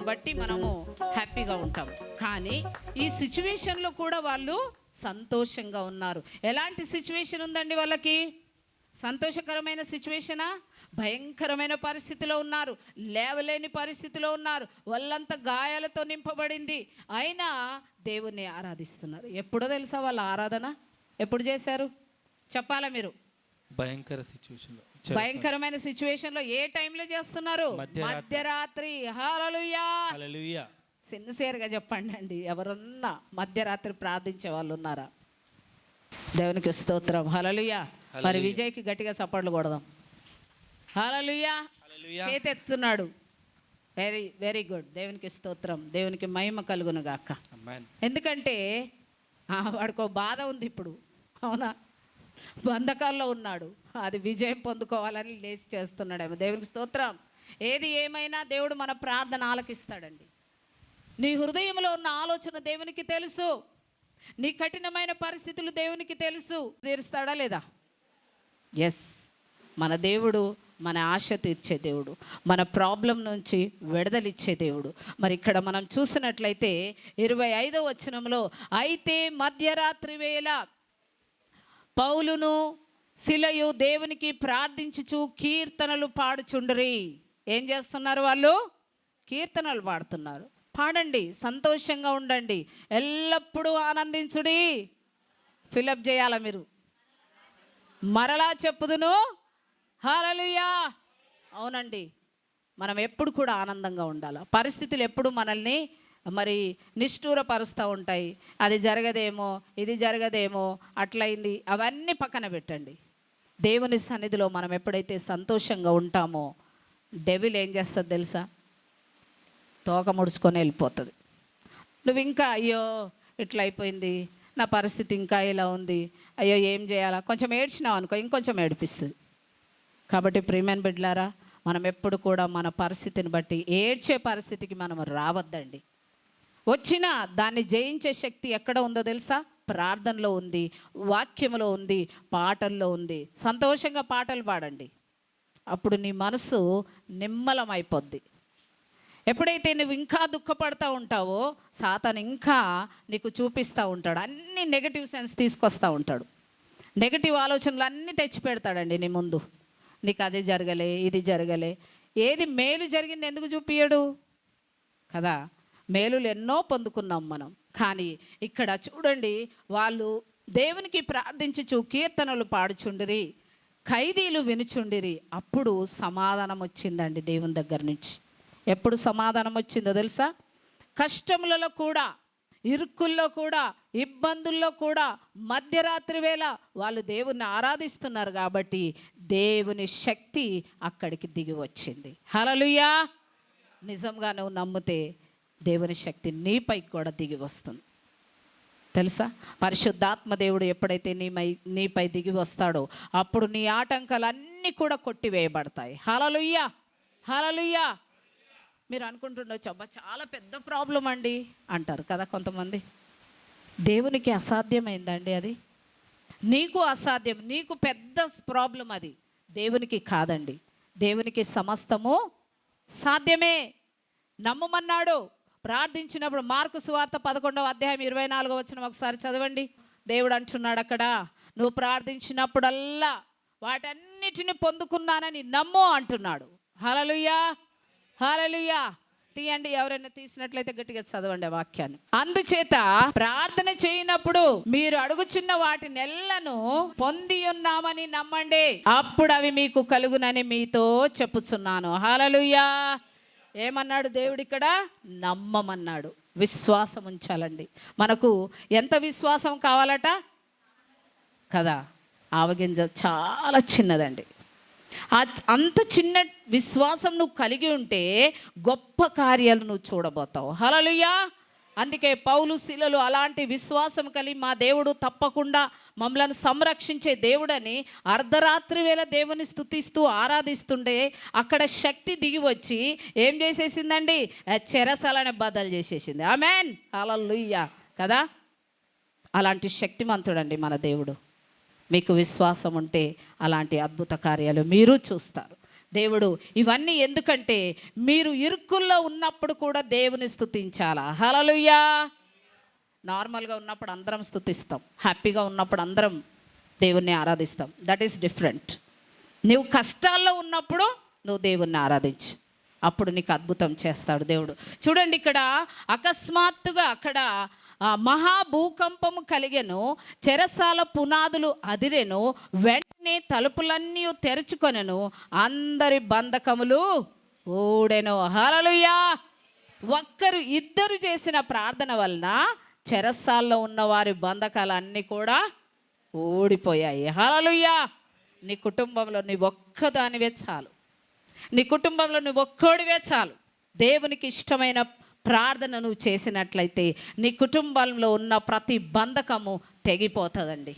బట్టి మనము హ్యాపీగా ఉంటాం. కానీ ఈ సిచ్యువేషన్లో కూడా వాళ్ళు సంతోషంగా ఉన్నారు. ఎలాంటి సిచ్యువేషన్ ఉందండి వాళ్ళకి? సంతోషకరమైన సిచ్యువేషనా? భయంకరమైన పరిస్థితిలో ఉన్నారు, లేవలేని పరిస్థితిలో ఉన్నారు, వాళ్ళంతా గాయాలతో నింపబడింది. అయినా దేవుణ్ణి ఆరాధిస్తున్నారు. ఎప్పుడో తెలుసా వాళ్ళ ఆరాధన? ఎప్పుడు చేశారు చెప్పాలా మీరు? భయంకరమైన సిచ్యువేషన్లో. ఏ టైంలో చేస్తున్నారు? మధ్యరాత్రి. హల్లెలూయా. సిన్సియర్గా చెప్పండి అండి, ఎవరన్నా మధ్యరాత్రి ప్రార్థించే వాళ్ళు ఉన్నారా? దేవునికి స్తోత్రం. హల్లెలూయా. మరి విజయ్కి గట్టిగా చప్పట్లు కొడదాం. హల్లెలూయా. చేతెత్తున్నాడు. Very very good. దేవునికి స్తోత్రం. దేవునికి మహిమ కలుగును గాక. ఎందుకంటే వాడికో బాధ ఉంది ఇప్పుడు, అవునా? బంధకాల్లో ఉన్నాడు, అది విజయం పొందుకోవాలని లేచి చేస్తున్నాడేమో. దేవునికి స్తోత్రం. ఏది ఏమైనా దేవుడు మన ప్రార్థన ఆలకిస్తాడండి. నీ హృదయంలో ఉన్న ఆలోచన దేవునికి తెలుసు. నీ కఠినమైన పరిస్థితులు దేవునికి తెలుసు. తీరుస్తాడా లేదా? ఎస్. మన దేవుడు మన ఆశ తీర్చే దేవుడు, మన ప్రాబ్లం నుంచి విడుదలిచ్చే దేవుడు. మరి ఇక్కడ మనం చూసినట్లయితే 25వ వచనంలో, అయితే మధ్యరాత్రి వేళ పౌలును సిలయు దేవునికి ప్రార్థించుచు కీర్తనలు పాడుచుండ్రి. ఏం చేస్తున్నారు వాళ్ళు? కీర్తనలు పాడుతున్నారు. పాడండి, సంతోషంగా ఉండండి, ఎల్లప్పుడూ ఆనందించుడి. ఫిలప్ చేయాల మీరు. మరలా చెప్పుదును హల్లెలూయా. అవునండి, మనం ఎప్పుడు కూడా ఆనందంగా ఉండాలి. పరిస్థితులు ఎప్పుడు మనల్ని మరి నిష్ఠూరపరుస్తూ ఉంటాయి. అది జరగదేమో, ఇది జరగదేమో, అట్లయింది, అవన్నీ పక్కన పెట్టండి. దేవుని సన్నిధిలో మనం ఎప్పుడైతే సంతోషంగా ఉంటామో డెవిల్ ఏం చేస్తుంది తెలుసా? తోక ముడుచుకొని వెళ్ళిపోతుంది. నువ్వు ఇంకా అయ్యో ఇట్లా అయిపోయింది, నా పరిస్థితి ఇంకా ఇలా ఉంది, అయ్యో ఏం చేయాలా, కొంచెం ఏడ్చినావు అనుకో, ఇంకొంచెం ఏడిపిస్తుంది. కాబట్టి ప్రియమైన బిడ్డలారా, మనం ఎప్పుడు కూడా మన పరిస్థితిని బట్టి ఏడ్చే పరిస్థితికి మనం రావద్దండి. వచ్చినా దాన్ని జయించే శక్తి ఎక్కడ ఉందో తెలుసా? ప్రార్థనలో ఉంది, వాక్యంలో ఉంది, పాటల్లో ఉంది. సంతోషంగా పాటలు పాడండి, అప్పుడు నీ మనసు నిమ్మలమైపోద్ది. ఎప్పుడైతే నువ్వు ఇంకా దుఃఖపడతా ఉంటావో సాతాను ఇంకా నీకు చూపిస్తూ ఉంటాడు, అన్ని నెగటివ్ సెన్స్ తీసుకొస్తూ ఉంటాడు. నెగటివ్ ఆలోచనలు అన్నీ తెచ్చి పెడతాడండి నీ ముందు. నీకు అది జరగలే, ఇది జరగలే. ఏది మేలు జరిగింది ఎందుకు చూపియడు కదా? మేలులు ఎన్నో పొందుకున్నాం మనం. కానీ ఇక్కడ చూడండి, వాళ్ళు దేవునికి ప్రార్థించుచు కీర్తనలు పాడుచుండిరి, ఖైదీలు వినుచుండిరి. అప్పుడు సమాధానం వచ్చిందండి దేవుని దగ్గర నుంచి. ఎప్పుడు సమాధానం వచ్చిందో తెలుసా? కష్టములలో కూడా, ఇరుక్కుల్లో కూడా, ఇబ్బందుల్లో కూడా మధ్యరాత్రి వేళ వాళ్ళు దేవుణ్ణి ఆరాధిస్తున్నారు కాబట్టి దేవుని శక్తి అక్కడికి దిగి వచ్చింది. హల్లెలూయా. నిజంగా నువ్వు నమ్మితే దేవుని శక్తి నీపైకి కూడా దిగి వస్తుంది. తెలుసా? పరిశుద్ధాత్మ దేవుడు ఎప్పుడైతే నీపై దిగి వస్తాడో అప్పుడు నీ ఆటంకాలన్నీ కూడా కొట్టివేయబడతాయి. హల్లెలూయా. హల్లెలూయా. మీరు అనుకుంటుండొచ్చు, అబ్బా చాలా పెద్ద ప్రాబ్లం అండి అంటారు కదా కొంతమంది. దేవునికి అసాధ్యమైందండి అది? నీకు అసాధ్యం, నీకు పెద్ద ప్రాబ్లం అది, దేవునికి కాదండి. దేవునికి సమస్తము సాధ్యమే. నమ్మమన్నాడు. ప్రార్థించినప్పుడు మార్కు సువార్త 11వ అధ్యాయం 24వ వచనం ఒకసారి చదవండి. దేవుడు అంటున్నాడు అక్కడ, నువ్వు ప్రార్థించినప్పుడల్లా వాటన్నిటిని పొందుకున్నానని నమ్ము అంటున్నాడు. హల్లెలూయా. హల్లెలూయా. తీయండి, ఎవరైనా తీసినట్లయితే గట్టిగా చదవండి ఆ వాక్యాన్ని. అందుచేత ప్రార్థన చేయనప్పుడు మీరు అడుగుచున్న వాటినెల్లను పొంది ఉన్నామని నమ్మండి, అప్పుడు అవి మీకు కలుగునని మీతో చెప్పుచున్నాను. హల్లెలూయా. ఏమన్నాడు దేవుడు ఇక్కడ? నమ్మమన్నాడు. విశ్వాసం ఉంచాలండి. మనకు ఎంత విశ్వాసం కావాలట కదా? ఆవగింజ చాలా చిన్నదండి. అంత చిన్న విశ్వాసం నువ్వు కలిగి ఉంటే గొప్ప కార్యాలు నువ్వు చూడబోతావు. హల్లెలూయా. అందుకే పౌలు శీలలు అలాంటి విశ్వాసం కలిగి మా దేవుడు తప్పకుండా మమ్మల్ని సంరక్షించే దేవుడని అర్ధరాత్రి వేళ దేవుని స్తుతిస్తూ ఆరాధిస్తుండే అక్కడ శక్తి దిగి వచ్చి ఏం చేసేసిందండి? చెరసాలని బద్దలు చేసేసింది. ఆమేన్. హల్లెలూయా కదా? అలాంటి శక్తిమంతుడండి మన దేవుడు. మీకు విశ్వాసం ఉంటే అలాంటి అద్భుత కార్యాలు మీరు చూస్తారు. దేవుడు ఇవన్నీ ఎందుకంటే మీరు ఇరుకుల్లో ఉన్నప్పుడు కూడా దేవుని స్తుతించాలా. హల్లెలూయా. నార్మల్గా ఉన్నప్పుడు అందరం స్తుతిస్తాం, హ్యాపీగా ఉన్నప్పుడు అందరం దేవుణ్ణి ఆరాధిస్తాం. That is different. నువ్వు కష్టాల్లో ఉన్నప్పుడు నువ్వు దేవుణ్ణి ఆరాధించు, అప్పుడు నీకు అద్భుతం చేస్తాడు దేవుడు. చూడండి, ఇక్కడ అకస్మాత్తుగా అక్కడ మహాభూకంపము కలిగెను, చెరసాల పునాదులు అదిరెను, వెంటనే తలుపులన్నీ తెరుచుకొనెను, అందరి బంధకములు ఊడెను. హల్లెలూయా. ఇద్దరు చేసిన ప్రార్థన వలన చెరసాల్లో ఉన్న వారి బంధకాలన్నీ కూడా ఊడిపోయాయి. హల్లెలూయా. నీ కుటుంబంలో నీ ఒక్కదానివే చాలు, నీ కుటుంబంలో నువ్వు ఒక్కడివే చాలు. దేవునికి ఇష్టమైన ప్రార్థన నువ్వు చేసినట్లయితే నీ కుటుంబంలో ఉన్న ప్రతి బంధకము తెగిపోతుందండి.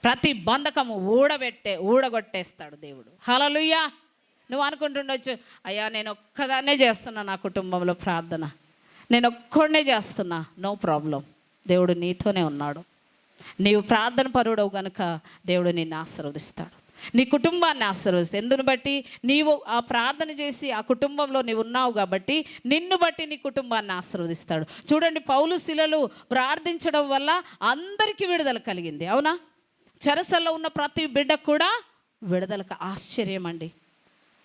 ప్రతి బంధకము ఊడగొట్టేస్తాడు దేవుడు. హల్లెలూయా. నువ్వు అనుకుంటుండొచ్చు, అయ్యా నేను ఒక్కదాన్నే చేస్తున్నా నా కుటుంబంలో ప్రార్థన, నేను ఒక్కడనే చేస్తున్నా. నో ప్రాబ్లం, దేవుడు నీతోనే ఉన్నాడు. నీవు ప్రార్థన పరుడవు గనుక దేవుడు నిన్ను ఆశీర్వదిస్తాడు, నీ కుటుంబాన్ని ఆశీర్వదిస్తాడు. ఎందుని బట్టి నీవు ఆ ప్రార్థన చేసి ఆ కుటుంబంలో నీవు ఉన్నావు కాబట్టి నిన్ను బట్టి నీ కుటుంబాన్ని ఆశీర్వదిస్తాడు. చూడండి, పౌలు శిలలు ప్రార్థించడం వల్ల అందరికీ విడుదల కలిగింది. అవునా? చెరసల్లో ఉన్న ప్రతి బిడ్డకు కూడా విడుదలకు. ఆశ్చర్యం అండి.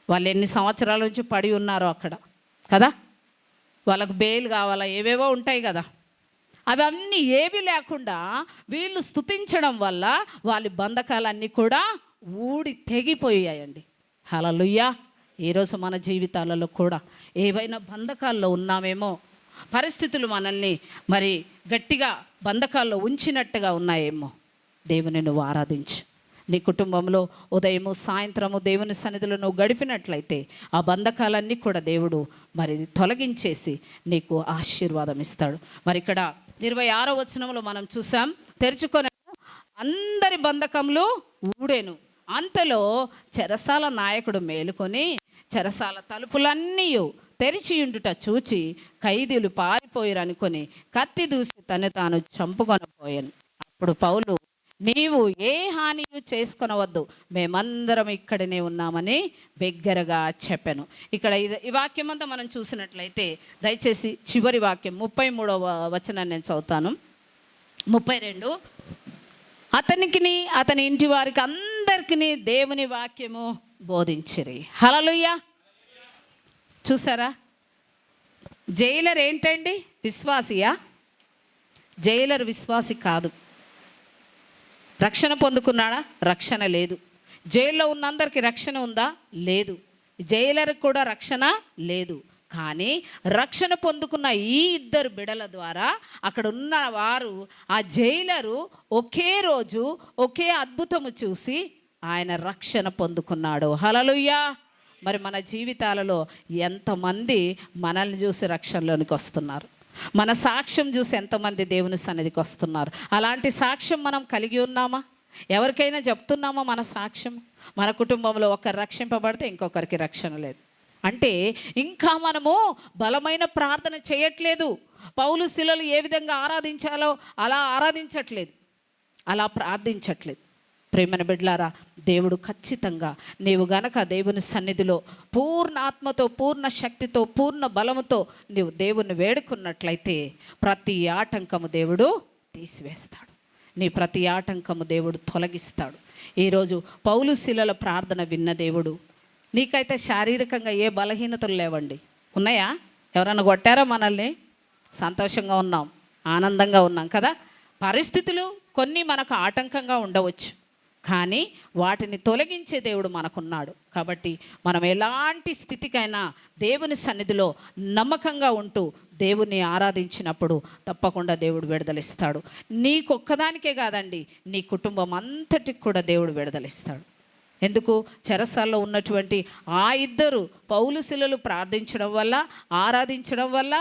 వాళ్ళు ఎన్ని సంవత్సరాల నుంచి పడి ఉన్నారో అక్కడ కదా, వాళ్ళకు బెయిల్ కావాలా, ఏవేవో ఉంటాయి కదా, అవన్నీ ఏవి లేకుండా వీళ్ళు స్తుతించడం వల్ల వాళ్ళ బంధకాలన్నీ కూడా తెగిపోయాయండి. హల్లెలూయా. ఈరోజు మన జీవితాలలో కూడా ఏవైనా బంధకాల్లో ఉన్నామేమో, పరిస్థితులు మనల్ని మరి గట్టిగా బంధకాల్లో ఉంచినట్టుగా ఉన్నాయేమో, దేవుని నువ్వు ఆరాధించు. నీ కుటుంబంలో ఉదయము సాయంత్రము దేవుని సన్నిధిలో నువ్వు గడిపినట్లయితే ఆ బంధకాలన్నీ కూడా దేవుడు మరి తొలగించేసి నీకు ఆశీర్వాదం ఇస్తాడు. మరి ఇక్కడ 26వ వచనంలో మనం చూసాం, తెరుచుకొని అందరి బంధకములు ఊడెను. అంతలో చెరసాల నాయకుడు మేలుకొని చెరసాల తలుపులన్నీ తెరిచియుండుట చూచి ఖైదీలు పారిపోయిరనుకొని కత్తి దూసి తాను చంపుకొనపోయాను. అప్పుడు పౌలు, నీవు ఏ హానియు చేసుకొనవద్దు, మేమందరం ఇక్కడనే ఉన్నామని బిగ్గరగా చెప్పాను. ఇక్కడ ఈ వాక్యం అంతా మనం చూసినట్లయితే దయచేసి చివరి వాక్యం 33వ వచనాన్ని నేను చదువుతాను. 32, అతనికిని అతని ఇంటి వారికి అందరికీ దేవుని వాక్యము బోధించిరి. హల్లెలూయా. చూసారా, జైలర్ ఏంటండి? విశ్వాసియా? జైలర్ విశ్వాసి కాదు. రక్షణ పొందుకున్నాడా? రక్షణ లేదు. జైల్లో ఉన్నందరికీ రక్షణ ఉందా? లేదు. జైలర్కి కూడా రక్షణ లేదు. కానీ రక్షణ పొందుకున్న ఈ ఇద్దరు బిడల ద్వారా అక్కడ ఉన్న వారు, ఆ జైలరు ఒకే రోజు ఒకే అద్భుతము చూసి ఆయన రక్షణ పొందుకున్నాడు. హల్లెలూయా. మరి మన జీవితాలలో ఎంతమంది మనల్ని చూసి రక్షణలోనికి వస్తున్నారు, మన సాక్ష్యం చూసి ఎంతమంది దేవుని సన్నిధికి వస్తున్నారు. అలాంటి సాక్ష్యం మనం కలిగి ఉన్నామా? ఎవరికైనా చెప్తున్నామా మన సాక్ష్యం? మన కుటుంబంలో ఒకరు రక్షింపబడితే ఇంకొకరికి రక్షణ లేదు అంటే ఇంకా మనము బలమైన ప్రార్థన చేయట్లేదు. పౌలు శిలలు ఏ విధంగా ఆరాధించాలో అలా ఆరాధించట్లేదు, అలా ప్రార్థించట్లేదు. ప్రేమన బిడ్డలారా, దేవుడు ఖచ్చితంగా నీవు గనక దేవుని సన్నిధిలో పూర్ణ ఆత్మతో, పూర్ణ శక్తితో, పూర్ణ బలముతో నీవు దేవుని వేడుకున్నట్లయితే ప్రతి ఆటంకము దేవుడు తీసివేస్తాడు. నీ ప్రతి ఆటంకము దేవుడు తొలగిస్తాడు. ఈరోజు పౌలు శిలల ప్రార్థన విన్న దేవుడు, నీకైతే శారీరకంగా ఏ బలహీనతలు లేవండి. ఉన్నాయా? ఎవరన్నా కొట్టారా మనల్ని? సంతోషంగా ఉన్నాం, ఆనందంగా ఉన్నాం కదా. పరిస్థితులు కొన్ని మనకు ఆటంకంగా ఉండవచ్చు, కానీ వాటిని తొలగించే దేవుడు మనకున్నాడు. కాబట్టి మనం ఎలాంటి స్థితికైనా దేవుని సన్నిధిలో నమ్మకంగా ఉంటూ దేవుని ఆరాధించినప్పుడు తప్పకుండా దేవుడు విడుదలిస్తాడు. నీకొక్కదానికే కాదండి, నీ కుటుంబం అంతటికి కూడా దేవుడు విడుదలిస్తాడు. ఎందుకు? చెరసాల్లో ఉన్నటువంటి ఆ ఇద్దరు పౌలు శిలలు ప్రార్థించడం వల్ల, ఆరాధించడం వల్ల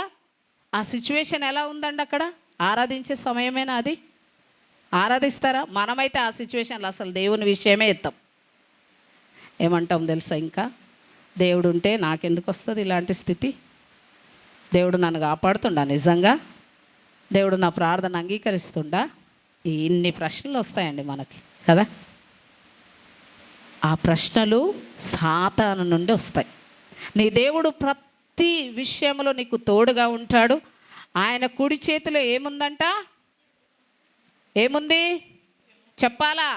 ఆ సిచ్యువేషన్ ఎలా ఉందండి? అక్కడ ఆరాధించే సమయమేనా అది? ఆరాధిస్తారా? మనమైతే ఆ సిచ్యువేషన్లో అసలు దేవుని విషయమే ఎత్తాం. ఏమంటాం తెలుసా? ఇంకా దేవుడు ఉంటే నాకెందుకు వస్తుంది ఇలాంటి స్థితి? దేవుడు నన్ను కాపాడుతుండా? నిజంగా దేవుడు నా ప్రార్థన అంగీకరిస్తుండా? ఇన్ని ప్రశ్నలు వస్తాయండి మనకి కదా. ఆ ప్రశ్నలు సాతాను నుండి వస్తాయి. నీ దేవుడు ప్రతి విషయంలో నీకు తోడుగా ఉంటాడు. ఆయన కుడి చేతిలో ఏముందంట? ఏముంది చెప్పాలా?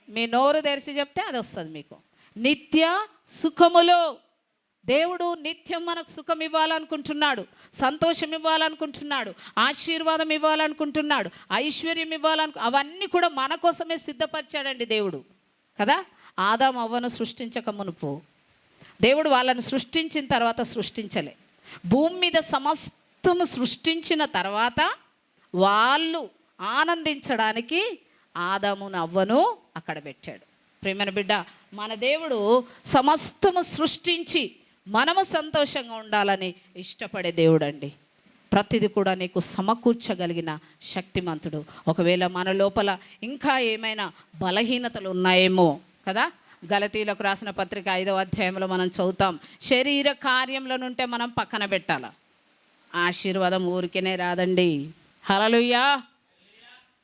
మీ నోరు తెరిచి చెప్తే అది వస్తుంది మీకు. నిత్య సుఖములు. దేవుడు నిత్యం మనకు సుఖం ఇవ్వాలనుకుంటున్నాడు, సంతోషం ఇవ్వాలనుకుంటున్నాడు, ఆశీర్వాదం ఇవ్వాలనుకుంటున్నాడు, ఐశ్వర్యం అవన్నీ కూడా మన కోసమే సిద్ధపరిచాడండి దేవుడు కదా. ఆదాము అవ్వను సృష్టించక మునుపు దేవుడు వాళ్ళని సృష్టించిన తర్వాత సృష్టించలే. భూమి మీద సమస్తము సృష్టించిన తర్వాత వాళ్ళు ఆనందించడానికి ఆదామును అవ్వను అక్కడ పెట్టాడు. ప్రేమైన బిడ్డ, మన దేవుడు సమస్తము సృష్టించి మనము సంతోషంగా ఉండాలని ఇష్టపడే దేవుడు అండి. ప్రతిదీ కూడా నీకు సమకూర్చగలిగిన శక్తిమంతుడు. ఒకవేళ మన లోపల ఇంకా ఏమైనా బలహీనతలు ఉన్నాయేమో కదా. గలతీలకు రాసిన పత్రిక 5వ అధ్యాయంలో మనం చదువుతాం, శరీర కార్యముల నుంటే మనం పక్కన పెట్టాల. ఆశీర్వాదం ఊరికేనే రాదండి. హల్లెలూయా.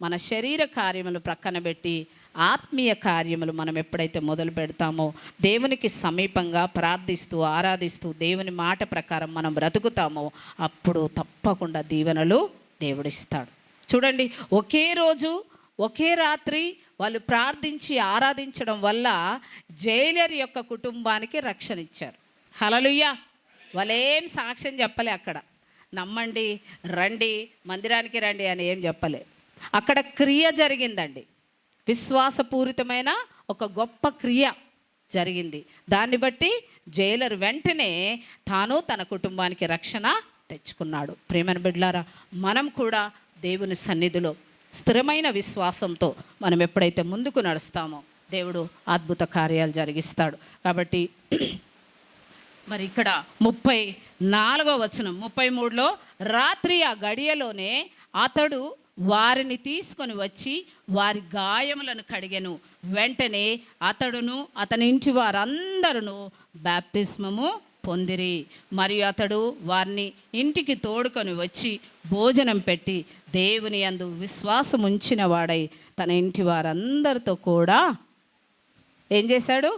మన శరీర కార్యములు ప్రక్కన పెట్టి ఆత్మీయ కార్యములు మనం ఎప్పుడైతే మొదలు పెడతామో, దేవునికి సమీపంగా ప్రార్థిస్తూ ఆరాధిస్తూ దేవుని మాట ప్రకారం మనం బ్రతుకుతామో, అప్పుడు తప్పకుండా దీవెనలు దేవుడిస్తాడు. చూడండి, ఒకే రోజు ఒకే రాత్రి వాళ్ళు ప్రార్థించి ఆరాధించడం వల్ల జైలర్ యొక్క కుటుంబానికి రక్షణ ఇచ్చారు. హల్లెలూయా. వాళ్ళేం సాక్ష్యం చెప్పలే అక్కడ, నమ్మండి రండి మందిరానికి రండి అని ఏం చెప్పలే. అక్కడ క్రియ జరిగిందండి, విశ్వాసపూరితమైన ఒక గొప్ప క్రియ జరిగింది. దాన్ని బట్టి జైలర్ వెంటనే తాను తన కుటుంబానికి రక్షణ తెచ్చుకున్నాడు. ప్రేమను బిడ్డలారా, మనం కూడా దేవుని సన్నిధిలో స్థిరమైన విశ్వాసంతో మనం ఎప్పుడైతే ముందుకు నడుస్తామో దేవుడు అద్భుత కార్యాలు జరిగిస్తాడు. కాబట్టి మరి ఇక్కడ 34వ వచనం 33లో, రాత్రి ఆ గడియలోనే అతడు వారిని తీసుకొని వచ్చి వారి గాయములను కడిగెను. వెంటనే అతడును అతని ఇంటి వారందరూ బాప్తిస్మము పొందిరి. మరియు అతడు వారిని ఇంటికి తోడుకొని వచ్చి భోజనం పెట్టి దేవుని యందు విశ్వాసం ఉంచిన వాడై తన ఇంటి వారందరితో కూడా ఏం చేశాడు?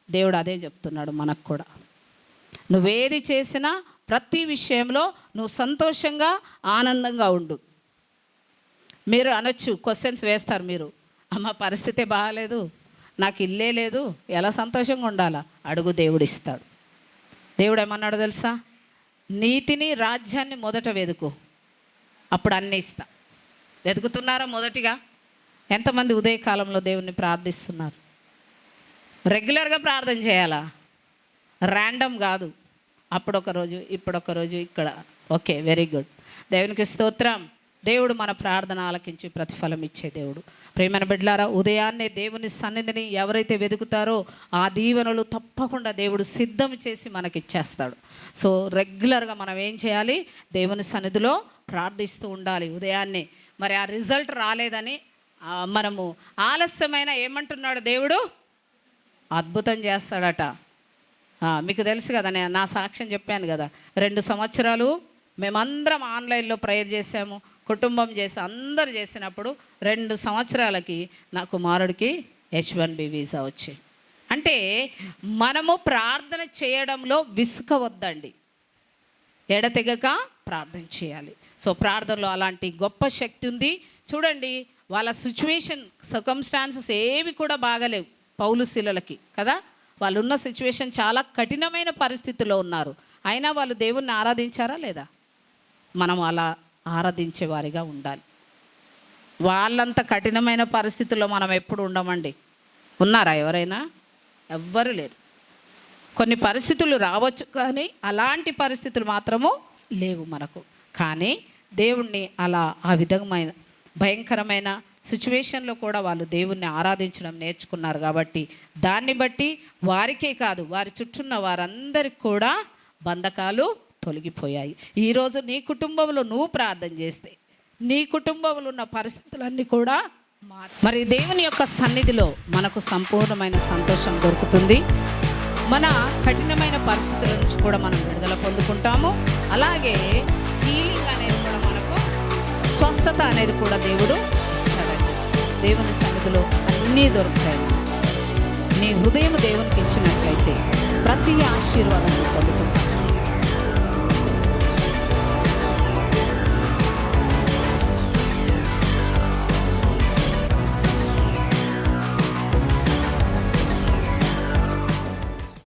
దేవుడు అదే చెప్తున్నాడు మనకు కూడా. నువ్వేది చేసినా ప్రతి విషయంలో నువ్వు సంతోషంగా ఆనందంగా ఉండు. మీరు అనొచ్చు, క్వశ్చన్స్ వేస్తారు మీరు, అమ్మ పరిస్థితి బాగాలేదు, నాకు ఇల్లే లేదు, ఎలా సంతోషంగా ఉండాలా? అడుగు, దేవుడు ఇస్తాడు. దేవుడు ఏమన్నాడు తెలుసా? నీతిని రాజ్యాన్ని మొదట వెతుకు, అప్పుడు అన్నీ ఇస్తా. వెతుకుతున్నారా? మొదటిగా ఎంతమంది ఉదయకాలంలో దేవుణ్ణి ప్రార్థిస్తున్నారు? రెగ్యులర్గా ప్రార్థన చేయాలా, ర్యాండమ్ కాదు. అప్పుడొక రోజు ఇప్పుడొక రోజు ఇక్కడ. Okay, very good. దేవునికి స్తోత్రం. దేవుడు మన ప్రార్థన ఆలకించి ప్రతిఫలం ఇచ్చే దేవుడు. ప్రేమైన బిడ్డలారా, ఉదయాన్నే దేవుని సన్నిధిని ఎవరైతే వెతుకుతారో ఆ దీవెనలు తప్పకుండా దేవుడు సిద్ధం చేసి మనకి ఇచ్చేస్తాడు. సో రెగ్యులర్గా మనం ఏం చేయాలి? దేవుని సన్నిధిలో ప్రార్థిస్తూ ఉండాలి ఉదయాన్నే. మరి ఆ రిజల్ట్ రాలేదని మనము ఆలస్యమైన ఏమంటున్నాడు దేవుడు? అద్భుతం చేస్తాడట. మీకు తెలుసు కదా, నేను నా సాక్ష్యం చెప్పాను కదా, 2 సంవత్సరాలు మేమందరం ఆన్లైన్లో ప్రేయర్ చేసాము, కుటుంబం చేసి అందరు చేసినప్పుడు 2 సంవత్సరాలకి నా కుమారుడికి H1B వీసా వచ్చి. అంటే మనము ప్రార్థన చేయడంలో విసుకవద్దండి, ఎడతెగక ప్రార్థన చేయాలి. సో ప్రార్థనలో అలాంటి గొప్ప శక్తి ఉంది. చూడండి, వాళ్ళ సిచ్యువేషన్ సర్కమ్స్టాన్సెస్ ఏవి కూడా బాగలేవు పౌలు శీలలకి కదా. వాళ్ళు ఉన్న సిచ్యువేషన్ చాలా కఠినమైన పరిస్థితిలో ఉన్నారు, అయినా వాళ్ళు దేవుణ్ణి ఆరాధించారా లేదా? మనం అలా ఆరాధించే వారిగా ఉండాలి. వాళ్ళంత కఠినమైన పరిస్థితుల్లో మనం ఎప్పుడు ఉండమండి. ఉన్నారా ఎవరైనా? ఎవ్వరు లేరు. కొన్ని పరిస్థితులు రావచ్చు, కానీ అలాంటి పరిస్థితులు మాత్రము లేవు మనకు. కానీ దేవుణ్ణి అలా ఆ విధమైన భయంకరమైన సిచ్యువేషన్లో కూడా వాళ్ళు దేవుణ్ణి ఆరాధించడం నేర్చుకున్నారు. కాబట్టి దాన్ని బట్టి వారికే కాదు, వారి చుట్టూన్న వారందరికి కూడా బంధకాలు తొలగిపోయాయి. ఈరోజు నీ కుటుంబంలో నువ్వు ప్రార్థన చేస్తే నీ కుటుంబంలో ఉన్న పరిస్థితులన్నీ కూడా మరి దేవుని యొక్క సన్నిధిలో మనకు సంపూర్ణమైన సంతోషం దొరుకుతుంది. మన కఠినమైన పరిస్థితుల నుంచి కూడా మనం విడుదల పొందుకుంటాము. అలాగే హీలింగ్ అనేది కూడా మనకు, స్వస్థత అనేది కూడా దేవుడు ఇస్తాడండి. దేవుని సన్నిధిలో అన్నీ దొరుకుతాయి. నీ హృదయం దేవునికి ఇచ్చినట్లయితే ప్రతి ఆశీర్వాదం పొందుకుంటావు.